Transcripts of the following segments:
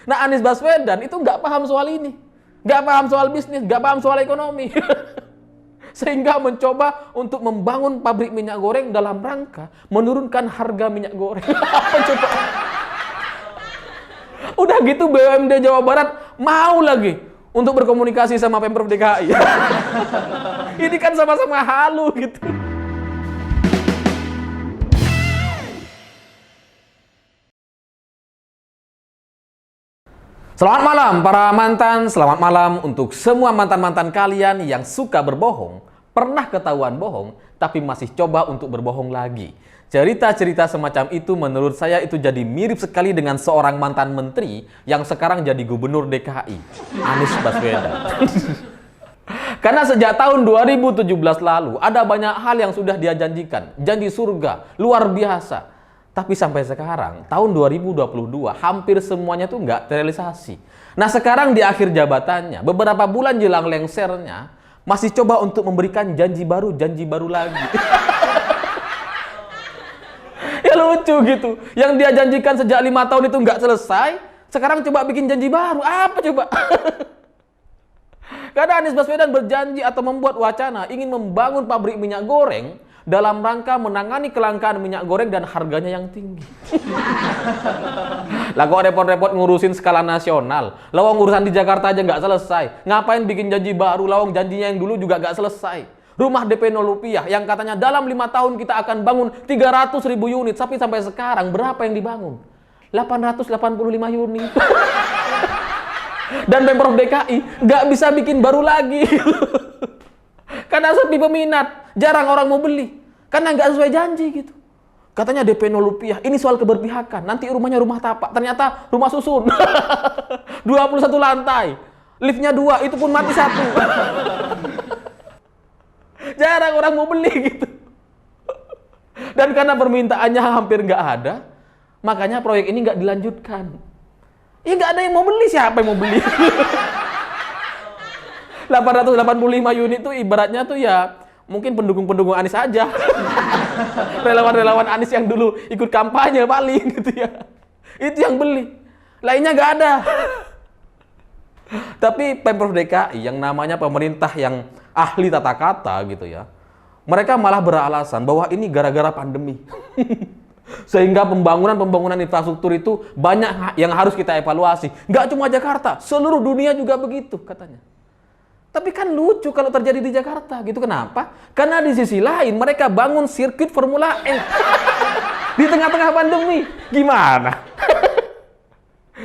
Nah, Anies Baswedan itu nggak paham soal ini. Nggak paham soal bisnis, nggak paham soal ekonomi. Sehingga mencoba untuk membangun pabrik minyak goreng dalam rangka menurunkan harga minyak goreng. Apa coba? Udah gitu BUMD Jawa Barat mau lagi untuk berkomunikasi sama Pemprov DKI. Ini kan sama-sama halu gitu. Selamat malam para mantan, selamat malam untuk semua mantan-mantan kalian yang suka berbohong, pernah ketahuan bohong, tapi masih coba untuk berbohong lagi. Cerita-cerita semacam itu menurut saya itu jadi mirip sekali dengan seorang mantan menteri yang sekarang jadi gubernur DKI, Anies Baswedan. Karena sejak tahun 2017 lalu ada banyak hal yang sudah dia janjikan, janji surga, luar biasa. Tapi sampai sekarang, tahun 2022, hampir semuanya tuh nggak terrealisasi. Nah sekarang di akhir jabatannya, beberapa bulan jelang lengsernya, masih coba untuk memberikan janji baru lagi. Ya lucu gitu. Yang dia janjikan sejak 5 tahun itu nggak selesai, sekarang coba bikin janji baru. Apa coba? Karena Anies Baswedan berjanji atau membuat wacana ingin membangun pabrik minyak goreng dalam rangka menangani kelangkaan minyak goreng dan harganya yang tinggi. Lah kok repot-repot ngurusin skala nasional? Lawang urusan di Jakarta aja nggak selesai. Ngapain bikin janji baru? Lawang janjinya yang dulu juga nggak selesai. Rumah DP 0 rupiah yang katanya dalam 5 tahun kita akan bangun 300.000 unit. Tapi sampai sekarang berapa yang dibangun? 885 unit. Dan Pemprov DKI nggak bisa bikin baru lagi. Karena sepi peminat, jarang orang mau beli. Karena nggak sesuai janji gitu. Katanya DP 0 rupiah, ini soal keberpihakan. Nanti rumahnya rumah tapak, ternyata rumah susun. 21 lantai. Liftnya 2, itu pun mati 1. Jarang orang mau beli gitu. Dan karena permintaannya hampir nggak ada, makanya proyek ini nggak dilanjutkan. Ya nggak ada yang mau beli, siapa yang mau beli? 885 unit itu ibaratnya tuh ya mungkin pendukung-pendukung Anies aja. Relawan-relawan Anies yang dulu ikut kampanye paling gitu ya. Itu yang beli. Lainnya nggak ada. Tapi Pemprov DKI yang namanya pemerintah yang ahli tata kata gitu ya. Mereka malah beralasan bahwa ini gara-gara pandemi. Sehingga pembangunan infrastruktur itu banyak yang harus kita evaluasi. Nggak cuma Jakarta, seluruh dunia juga begitu katanya. Tapi kan lucu kalau terjadi di Jakarta gitu. Kenapa? Karena di sisi lain mereka bangun sirkuit Formula E. Di tengah-tengah pandemi. Gimana?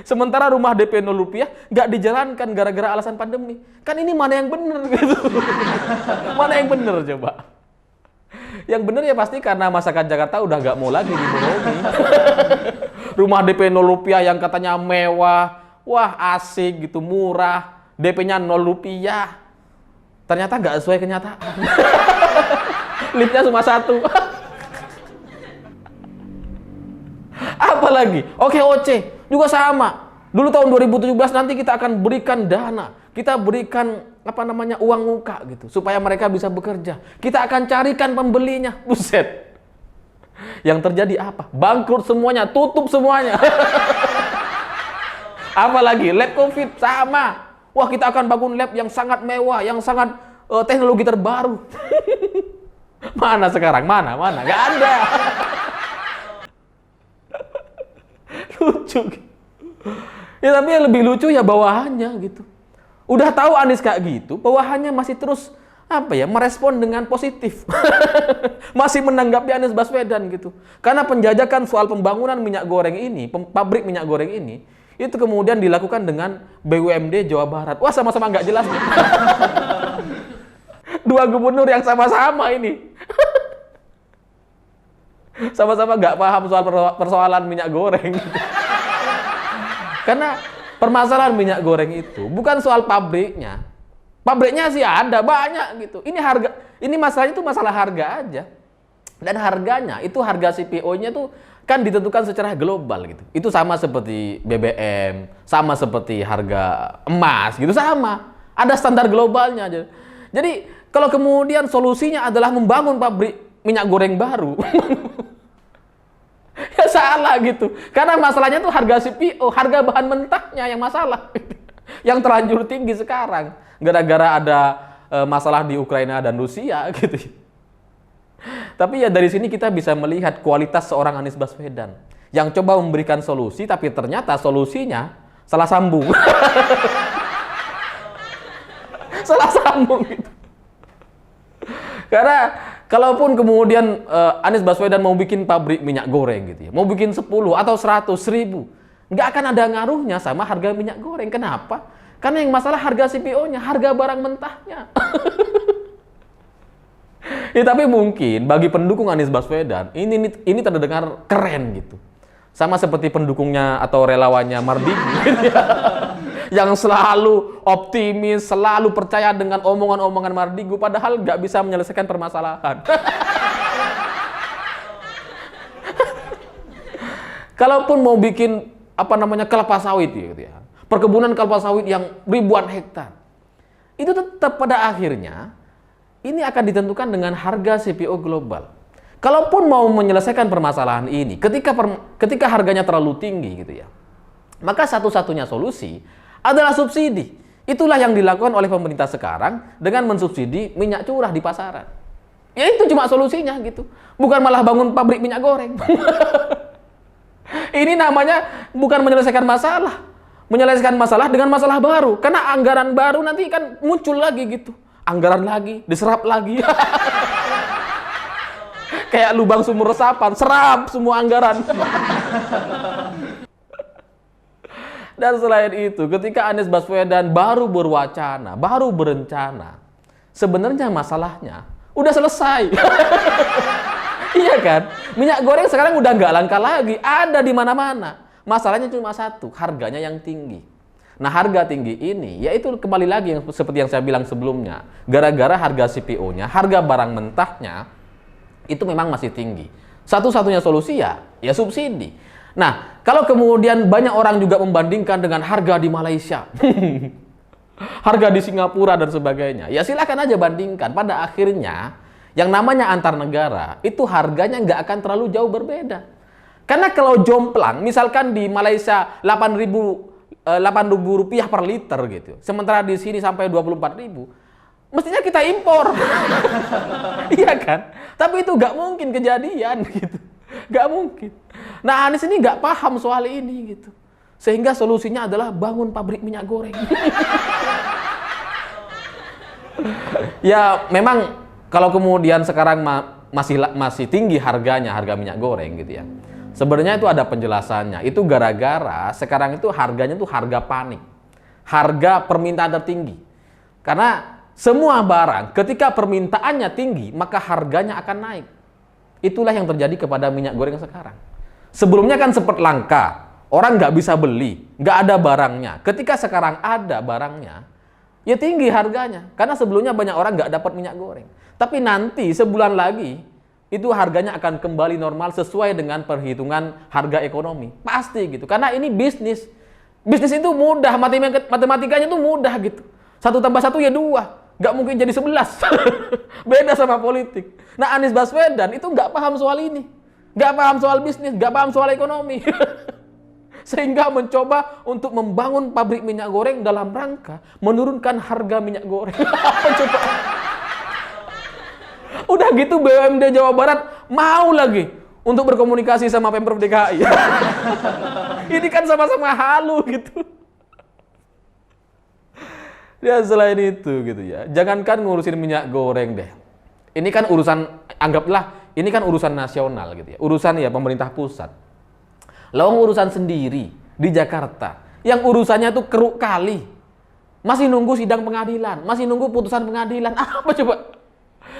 Sementara rumah DP 0 rupiah nggak dijalankan gara-gara alasan pandemi. Kan ini mana yang benar gitu. Mana yang benar coba? Yang benar ya pasti karena masyarakat Jakarta udah nggak mau lagi dibohongi. Rumah DP 0 rupiah yang katanya mewah, wah asik gitu, murah, DP-nya 0 rupiah. Ternyata nggak sesuai kenyataan. Liftnya cuma 1. Apalagi? OKOC juga sama. Dulu tahun 2017 nanti kita akan berikan dana. Kita berikan uang muka gitu supaya mereka bisa bekerja. Kita akan carikan pembelinya. Buset. Yang terjadi apa? Bangkrut semuanya, tutup semuanya. Apalagi lab COVID sama. Wah, kita akan bangun lab yang sangat mewah, yang sangat teknologi terbaru. Mana sekarang? Mana? Nggak ada. Lucu. Ya tapi yang lebih lucu ya bawahannya gitu. Udah tahu Anies kayak gitu, bawahannya masih terus merespon dengan positif. Masih menanggapi Anies Baswedan gitu. Karena penjajakan soal pembangunan minyak goreng ini, pabrik minyak goreng ini, itu kemudian dilakukan dengan BUMD Jawa Barat. Wah, sama-sama nggak jelas. Dua gubernur yang sama-sama ini. Sama-sama nggak paham soal persoalan minyak goreng. Karena permasalahan minyak goreng itu bukan soal pabriknya. Pabriknya sih ada banyak gitu. Ini masalahnya itu masalah harga aja. Dan harganya itu harga CPO-nya tuh kan ditentukan secara global gitu. Itu sama seperti BBM, sama seperti harga emas gitu, sama. Ada standar globalnya aja. Jadi kalau kemudian solusinya adalah membangun pabrik minyak goreng baru. Ya salah gitu. Karena masalahnya tuh harga CPO, harga bahan mentahnya yang masalah. Yang terlanjur tinggi sekarang. Gara-gara ada masalah di Ukraina dan Rusia gitu. Tapi ya dari sini kita bisa melihat kualitas seorang Anies Baswedan. Yang coba memberikan solusi, tapi ternyata solusinya salah sambung. Salah sambung gitu. Karena kalaupun kemudian Anies Baswedan mau bikin pabrik minyak goreng gitu ya, mau bikin 10 atau 100, 1000, nggak akan ada ngaruhnya sama harga minyak goreng. Kenapa? Karena yang masalah harga CPO-nya, harga barang mentahnya. Ya, tapi mungkin bagi pendukung Anies Baswedan ini terdengar keren gitu. Sama seperti pendukungnya atau relawannya Mardigu gitu ya. Yang selalu optimis, selalu percaya dengan omongan-omongan Mardigu, padahal nggak bisa menyelesaikan permasalahan. Kalaupun mau bikin kelapa sawit gitu ya, perkebunan kelapa sawit yang ribuan hektar, itu tetap pada akhirnya ini akan ditentukan dengan harga CPO global. Kalaupun mau menyelesaikan permasalahan ini, ketika harganya terlalu tinggi gitu ya, maka satu-satunya solusi adalah subsidi. Itulah yang dilakukan oleh pemerintah sekarang dengan mensubsidi minyak curah di pasaran. Ya itu cuma solusinya gitu. Bukan malah bangun pabrik minyak goreng. Ini namanya bukan menyelesaikan masalah. Menyelesaikan masalah dengan masalah baru. Karena anggaran baru nanti kan muncul lagi gitu. Anggaran lagi, diserap lagi. Kayak lubang sumur resapan, serap semua anggaran. Dan selain itu, ketika Anies Baswedan baru berwacana, baru berencana, sebenarnya masalahnya udah selesai. Iya kan? Minyak goreng sekarang udah nggak langka lagi, ada di mana-mana. Masalahnya cuma satu, harganya yang tinggi. Nah, harga tinggi ini, yaitu kembali lagi seperti yang saya bilang sebelumnya, gara-gara harga CPO-nya, harga barang mentahnya, itu memang masih tinggi. Satu-satunya solusi ya subsidi. Nah, kalau kemudian banyak orang juga membandingkan dengan harga di Malaysia, harga di Singapura dan sebagainya, ya silakan aja bandingkan. Pada akhirnya, yang namanya antar negara, itu harganya nggak akan terlalu jauh berbeda. Karena kalau jomplang, misalkan di Malaysia 8.000 rupiah per liter gitu, sementara di sini sampai 24.000, mestinya kita impor. Iya kan? Tapi itu nggak mungkin kejadian gitu. Nggak mungkin. Nah, Anies ini nggak paham soal ini gitu. Sehingga solusinya adalah bangun pabrik minyak goreng. Ya, memang kalau kemudian sekarang masih tinggi harganya, harga minyak goreng gitu ya. Sebenarnya itu ada penjelasannya. Itu gara-gara sekarang itu harganya tuh harga panik. Harga permintaan tertinggi. Karena semua barang ketika permintaannya tinggi, maka harganya akan naik. Itulah yang terjadi kepada minyak goreng sekarang. Sebelumnya kan sempat langka, orang nggak bisa beli, nggak ada barangnya. Ketika sekarang ada barangnya, ya tinggi harganya. Karena sebelumnya banyak orang nggak dapat minyak goreng. Tapi nanti sebulan lagi, itu harganya akan kembali normal sesuai dengan perhitungan harga ekonomi. Pasti gitu, karena ini bisnis. Bisnis itu mudah, matematikanya itu mudah gitu. 1 tambah 1 ya 2. Nggak mungkin jadi 11. Beda sama politik. Nah, Anies Baswedan itu nggak paham soal ini. Nggak paham soal bisnis, nggak paham soal ekonomi. Sehingga mencoba untuk membangun pabrik minyak goreng dalam rangka menurunkan harga minyak goreng. Apa coba? Udah gitu BUMD Jawa Barat mau lagi untuk berkomunikasi sama Pemprov DKI. Ini kan sama-sama halu gitu. Ya selain itu gitu ya, jangankan ngurusin minyak goreng deh. Ini kan anggaplah ini kan urusan nasional gitu ya, urusan ya pemerintah pusat. Lawang urusan sendiri di Jakarta, yang urusannya tuh keruk kali, masih nunggu sidang pengadilan, masih nunggu putusan pengadilan. Apa coba?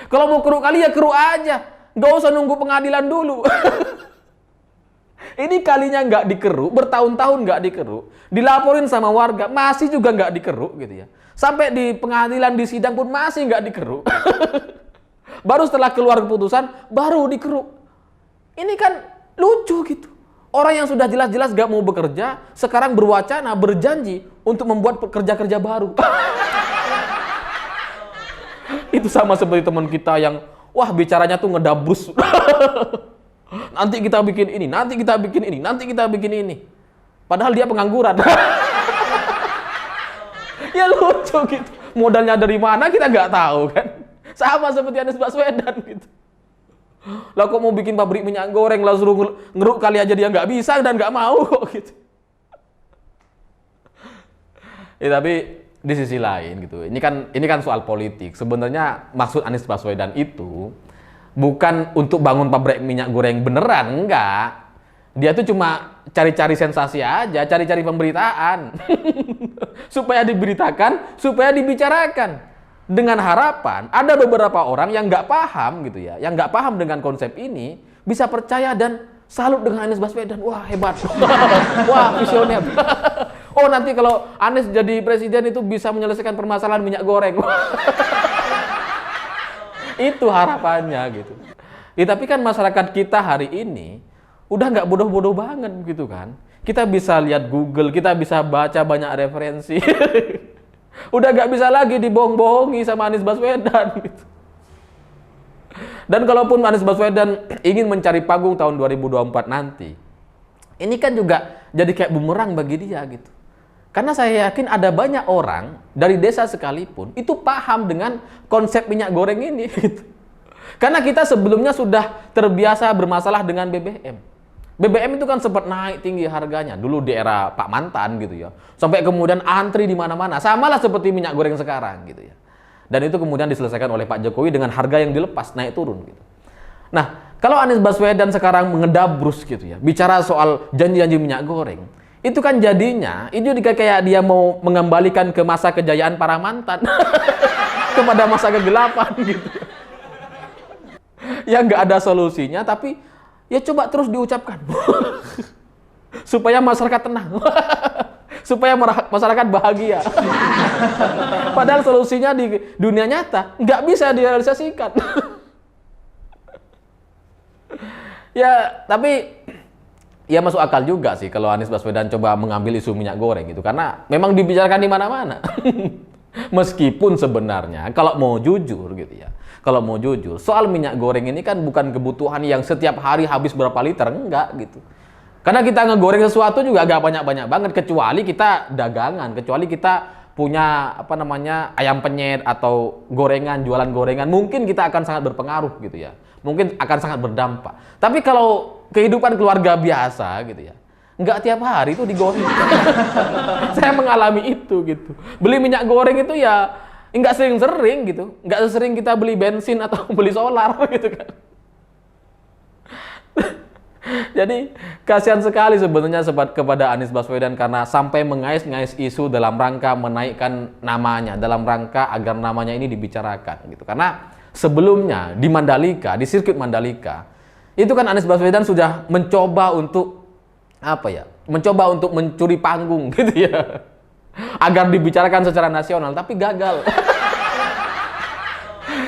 Kalau mau keruk kali ya keruk aja, nggak usah nunggu pengadilan dulu. Ini kalinya nggak dikeruk, bertahun-tahun nggak dikeruk, dilaporin sama warga, masih juga nggak dikeruk gitu ya. Sampai di pengadilan, di sidang pun masih nggak dikeruk. Baru setelah keluar keputusan, baru dikeruk. Ini kan lucu gitu. Orang yang sudah jelas-jelas nggak mau bekerja, sekarang berwacana, berjanji untuk membuat kerja-kerja baru. Itu sama seperti teman kita yang, wah bicaranya tuh ngedabrus. Nanti kita bikin ini, nanti kita bikin ini, nanti kita bikin ini. Padahal dia pengangguran. Ya lucu gitu. Modalnya dari mana kita nggak tahu kan. Sama seperti Anies Baswedan gitu. Lah kok mau bikin pabrik minyak goreng, lah suruh ngeruk kali aja dia nggak bisa dan nggak mau kok gitu. Ya tapi di sisi lain gitu, ini kan soal politik. Sebenarnya maksud Anies Baswedan itu bukan untuk bangun pabrik minyak goreng beneran, enggak. Dia tuh cuma cari-cari sensasi aja, cari-cari pemberitaan. Supaya diberitakan, supaya dibicarakan. Dengan harapan ada beberapa orang yang nggak paham gitu ya, yang nggak paham dengan konsep ini, bisa percaya dan salut dengan Anies Baswedan. Wah hebat, wah visioner. Oh nanti kalau Anies jadi presiden itu bisa menyelesaikan permasalahan minyak goreng. Itu harapannya gitu. Ya, tapi kan masyarakat kita hari ini udah nggak bodoh-bodoh banget gitu kan. Kita bisa lihat Google, kita bisa baca banyak referensi. Udah nggak bisa lagi dibohong-bohongi sama Anies Baswedan gitu. Dan kalaupun Anies Baswedan ingin mencari panggung tahun 2024 nanti, ini kan juga jadi kayak bumerang bagi dia gitu. Karena saya yakin ada banyak orang dari desa sekalipun itu paham dengan konsep minyak goreng ini gitu. Karena kita sebelumnya sudah terbiasa bermasalah dengan BBM. BBM itu kan sempat naik tinggi harganya dulu di era Pak Mantan gitu ya. Sampai kemudian antri di mana-mana. Samalah seperti minyak goreng sekarang gitu ya. Dan itu kemudian diselesaikan oleh Pak Jokowi dengan harga yang dilepas naik turun gitu. Nah, kalau Anies Baswedan sekarang mengedabrus gitu ya, bicara soal janji-janji minyak goreng, itu kan jadinya itu kayak dia mau mengembalikan ke masa kejayaan para mantan. Kepada masa kegelapan gitu. Ya nggak ada solusinya, tapi ya coba terus diucapkan. Supaya masyarakat tenang. Supaya masyarakat bahagia. Padahal solusinya di dunia nyata nggak bisa direalisasikan. Ya, tapi ya masuk akal juga sih kalau Anies Baswedan coba mengambil isu minyak goreng gitu, karena memang dibicarakan di mana-mana. Meskipun sebenarnya kalau mau jujur gitu ya, kalau mau jujur soal minyak goreng ini kan bukan kebutuhan yang setiap hari habis berapa liter, enggak gitu. Karena kita ngegoreng sesuatu juga agak banyak-banyak banget, kecuali kita dagangan, kecuali kita punya apa namanya ayam penyet atau gorengan, jualan gorengan, mungkin kita akan sangat berpengaruh gitu ya. Mungkin akan sangat berdampak. Tapi kalau kehidupan keluarga biasa gitu ya, nggak tiap hari itu digoreng. Saya mengalami itu gitu. Beli minyak goreng itu ya nggak sering-sering gitu. Nggak sering kita beli bensin atau beli solar gitu kan. Jadi kasihan sekali sebenarnya kepada Anies Baswedan karena sampai mengais-ngais isu dalam rangka menaikkan namanya, dalam rangka agar namanya ini dibicarakan gitu. Karena sebelumnya di Mandalika, di sirkuit Mandalika, itu kan Anies Baswedan sudah mencoba untuk apa ya? Mencoba untuk mencuri panggung gitu ya. Agar dibicarakan secara nasional, tapi gagal.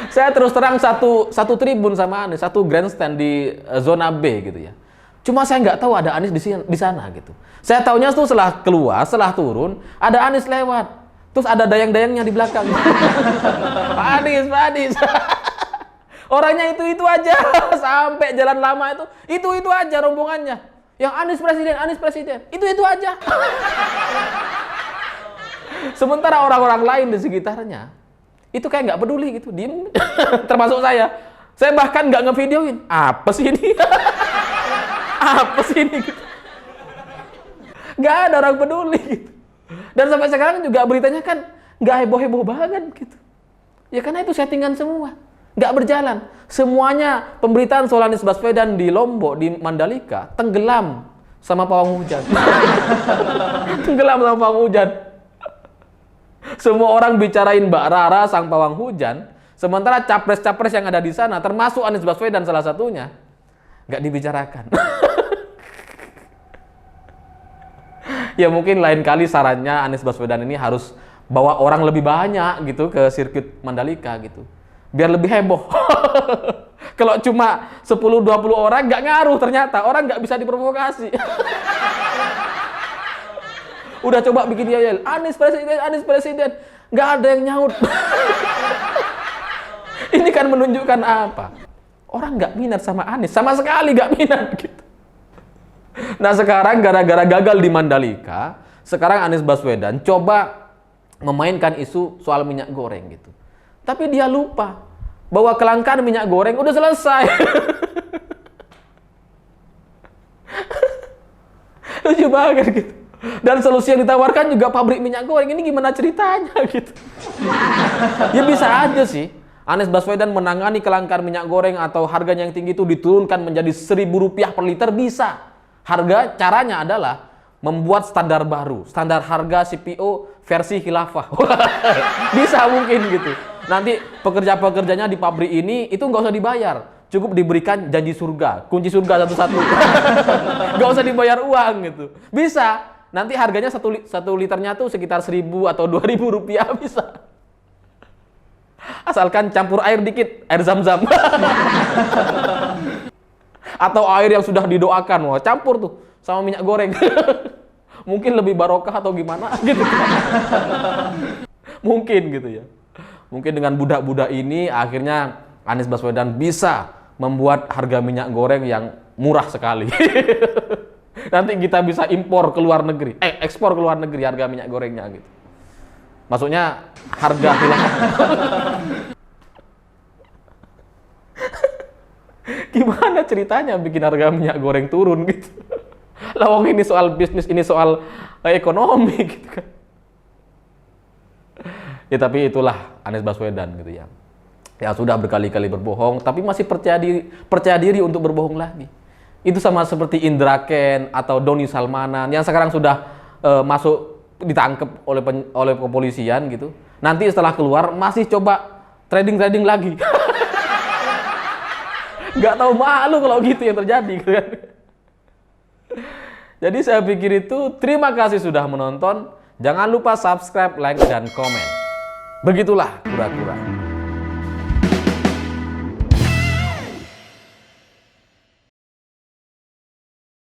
Saya terus terang satu tribun sama Anies, satu grandstand di zona B gitu ya. Cuma saya nggak tahu ada Anies di sana gitu. Saya taunya tuh setelah keluar, setelah turun, ada Anies lewat. Terus ada dayang-dayangnya di belakang. Pak Anies, Pak Anies. Orangnya itu aja. Sampai jalan lama itu aja rombongannya. Yang Anies presiden. Itu aja. Sementara orang-orang lain di sekitarnya itu kayak nggak peduli gitu, diem. Termasuk saya. Saya bahkan nggak ngevideoin. Apa sih ini? Apa sih ini? Gitu. Nggak ada orang peduli gitu. Dan sampai sekarang juga beritanya kan nggak heboh-heboh banget gitu. Ya karena itu settingan semua. Nggak berjalan. Semuanya pemberitaan soal Anies Baswedan di Lombok, di Mandalika, tenggelam sama pawang hujan. Tenggelam sama pawang hujan. Semua orang bicarain Mbak Rara sang pawang hujan, sementara capres-capres yang ada di sana, termasuk Anies Baswedan salah satunya, nggak dibicarakan. Ya mungkin lain kali sarannya Anies Baswedan ini harus bawa orang lebih banyak gitu ke sirkuit Mandalika gitu. Biar lebih heboh. Kalau cuma 10-20 orang nggak ngaruh ternyata. Orang nggak bisa diprovokasi. Udah coba bikin yel, Anies presiden. Nggak ada yang nyaut. Ini kan menunjukkan apa? orang nggak minat sama Anies, sama sekali nggak minat gitu. Nah sekarang gara-gara gagal di Mandalika, sekarang Anies Baswedan coba memainkan isu soal minyak goreng gitu. Tapi dia lupa bahwa kelangkaan minyak goreng udah selesai. Lucu banget gitu. Dan solusi yang ditawarkan juga pabrik minyak goreng. Ini gimana ceritanya gitu. Ya bisa aja sih Anies Baswedan menangani kelangkaan minyak goreng atau harganya yang tinggi itu diturunkan menjadi Rp1.000 per liter, bisa. Caranya adalah membuat standar baru, standar harga CPO versi khilafah. Bisa mungkin gitu. Nanti pekerja-pekerjanya di pabrik ini itu nggak usah dibayar, cukup diberikan janji surga, kunci surga satu-satu. Nggak usah dibayar uang gitu. Bisa. Nanti harganya satu liternya tuh sekitar 1.000 atau 2.000 rupiah, bisa. Asalkan campur air dikit, air zam-zam. Atau air yang sudah didoakan, wah campur tuh sama minyak goreng. Mungkin lebih barokah atau gimana gitu. Mungkin gitu ya. Mungkin dengan budak-budak ini akhirnya Anies Baswedan bisa membuat harga minyak goreng yang murah sekali. Nanti kita bisa impor ke luar negeri, ekspor ke luar negeri harga minyak gorengnya gitu. Maksudnya harga khilafah. Gimana ceritanya bikin harga minyak goreng turun gitu? Lawang ini soal bisnis, ini soal ekonomi gitu kan. Ya tapi itulah Anies Baswedan gitu ya. Ya sudah berkali-kali berbohong, tapi masih percaya diri untuk berbohong lagi. Itu sama seperti Indra Kents atau Doni Salmanan yang sekarang sudah ditangkap oleh kepolisian gitu. Nanti setelah keluar masih coba trading lagi. Nggak tahu malu kalau gitu yang terjadi gitu kan. Jadi saya pikir itu, terima kasih sudah menonton. Jangan lupa subscribe, like, dan komen. Begitulah kura-kura.